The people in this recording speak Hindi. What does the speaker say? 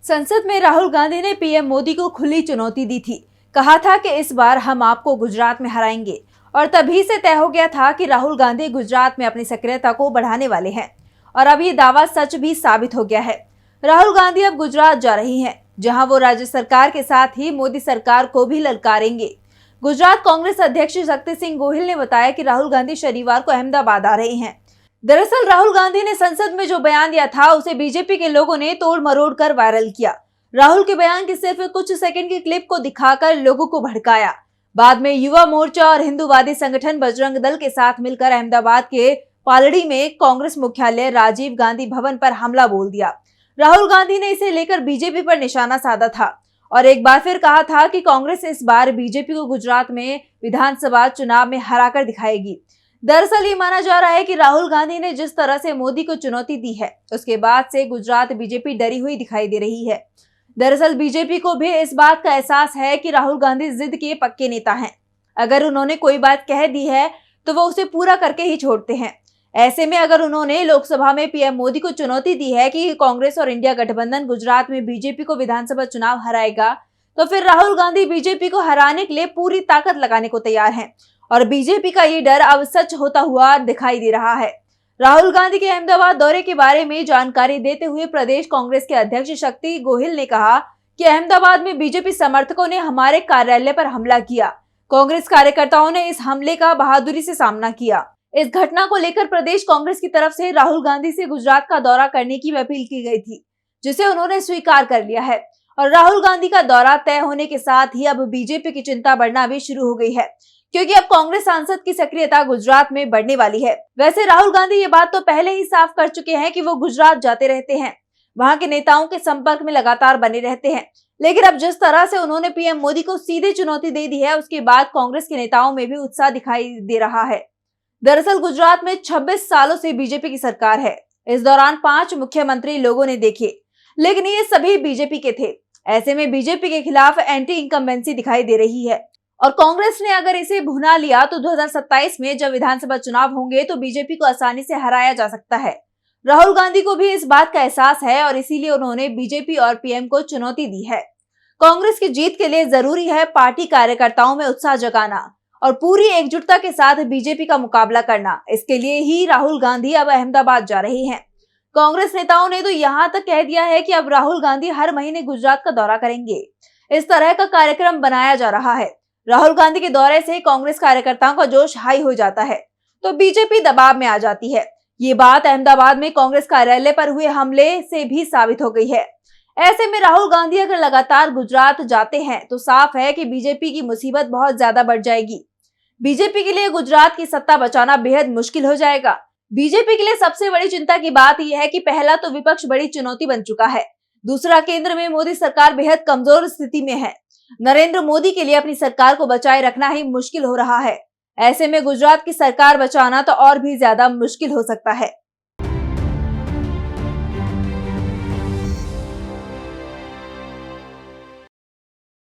संसद में राहुल गांधी ने पीएम मोदी को खुली चुनौती दी थी। कहा था कि इस बार हम आपको गुजरात में हराएंगे और तभी से तय हो गया था कि राहुल गांधी गुजरात में अपनी सक्रियता को बढ़ाने वाले हैं और अब ये दावा सच भी साबित हो गया है। राहुल गांधी अब गुजरात जा रही हैं, जहां वो राज्य सरकार के साथ ही मोदी सरकार को भी ललकारेंगे। गुजरात कांग्रेस अध्यक्ष शक्ति सिंह गोहिल ने बताया कि राहुल गांधी शनिवार को अहमदाबाद आ रहे हैं। दरअसल राहुल गांधी ने संसद में जो बयान दिया था उसे बीजेपी के लोगों ने तोड़ मरोड़ कर वायरल किया। राहुल के बयान की सिर्फ कुछ सेकंड की क्लिप को दिखाकर लोगों को भड़काया। बाद में युवा मोर्चा और हिंदूवादी संगठन बजरंग दल के साथ मिलकर अहमदाबाद के पालड़ी में कांग्रेस मुख्यालय राजीव गांधी भवन पर हमला बोल दिया। राहुल गांधी ने इसे लेकर बीजेपी पर निशाना साधा था और एक बार फिर कहा था कि कांग्रेस इस बार बीजेपी को गुजरात में विधानसभा चुनाव में हराकर दिखाएगी। दरअसल ये माना जा रहा है कि राहुल गांधी ने जिस तरह से मोदी को चुनौती दी है, उसके बाद से गुजरात बीजेपी डरी हुई दिखाई दे रही है। दरअसल बीजेपी को भी इस बात का एहसास है कि राहुल गांधी जिद के पक्के नेता हैं। अगर उन्होंने कोई बात कह दी है तो वो उसे पूरा करके ही छोड़ते हैं। ऐसे में अगर उन्होंने लोकसभा में पीएम मोदी को चुनौती दी है कि कांग्रेस और इंडिया गठबंधन गुजरात में बीजेपी को विधानसभा चुनाव हराएगा, तो फिर राहुल गांधी बीजेपी को हराने के लिए पूरी ताकत लगाने को तैयार हैं और बीजेपी का ये डर अब सच होता हुआ दिखाई दे रहा है। राहुल गांधी के अहमदाबाद दौरे के बारे में जानकारी देते हुए प्रदेश कांग्रेस के अध्यक्ष शक्ति गोहिल ने कहा कि अहमदाबाद में बीजेपी समर्थकों ने हमारे कार्यालय पर हमला किया। कांग्रेस कार्यकर्ताओं ने इस हमले का बहादुरी से सामना किया। इस घटना को लेकर प्रदेश कांग्रेस की तरफ से राहुल गांधी से गुजरात का दौरा करने की अपील की गई थी, जिसे उन्होंने स्वीकार कर लिया है और राहुल गांधी का दौरा तय होने के साथ ही अब बीजेपी की चिंता बढ़ना भी शुरू हो गई है, क्योंकि अब कांग्रेस सांसद की सक्रियता गुजरात में बढ़ने वाली है। वैसे राहुल गांधी ये बात तो पहले ही साफ कर चुके हैं कि वो गुजरात जाते रहते हैं, वहां के नेताओं के संपर्क में लगातार बने रहते हैं, लेकिन अब जिस तरह से उन्होंने पीएम मोदी को सीधे चुनौती दे दी है, उसके बाद कांग्रेस के नेताओं में भी उत्साह दिखाई दे रहा है। दरअसल गुजरात में 26 सालों से बीजेपी की सरकार है। इस दौरान 5 मुख्यमंत्री लोगों ने देखे, लेकिन ये सभी बीजेपी के थे। ऐसे में बीजेपी के खिलाफ एंटी इनकम्बेंसी दिखाई दे रही है और कांग्रेस ने अगर इसे भुना लिया तो 2027 में जब विधानसभा चुनाव होंगे तो बीजेपी को आसानी से हराया जा सकता है। राहुल गांधी को भी इस बात का एहसास है और इसीलिए उन्होंने बीजेपी और पीएम को चुनौती दी है। कांग्रेस की जीत के लिए जरूरी है पार्टी कार्यकर्ताओं में उत्साह जगाना और पूरी एकजुटता के साथ बीजेपी का मुकाबला करना। इसके लिए ही राहुल गांधी अब अहमदाबाद जा रहे हैं। कांग्रेस नेताओं ने तो यहाँ तक कह दिया है कि अब राहुल गांधी हर महीने गुजरात का दौरा करेंगे। इस तरह का कार्यक्रम बनाया जा रहा है। राहुल गांधी के दौरे से कांग्रेस कार्यकर्ताओं का जोश हाई हो जाता है तो बीजेपी दबाव में आ जाती है। ये बात अहमदाबाद में कांग्रेस कार्यालय पर हुए हमले से भी साबित हो गई है। ऐसे में राहुल गांधी अगर लगातार गुजरात जाते हैं तो साफ है कि बीजेपी की मुसीबत बहुत ज्यादा बढ़ जाएगी। बीजेपी के लिए गुजरात की सत्ता बचाना बेहद मुश्किल हो जाएगा। बीजेपी के लिए सबसे बड़ी चिंता की बात यह है कि पहला तो विपक्ष बड़ी चुनौती बन चुका है, दूसरा केंद्र में मोदी सरकार बेहद कमजोर स्थिति में है। नरेंद्र मोदी के लिए अपनी सरकार को बचाए रखना ही मुश्किल हो रहा है। ऐसे में गुजरात की सरकार बचाना तो और भी ज्यादा मुश्किल हो सकता है।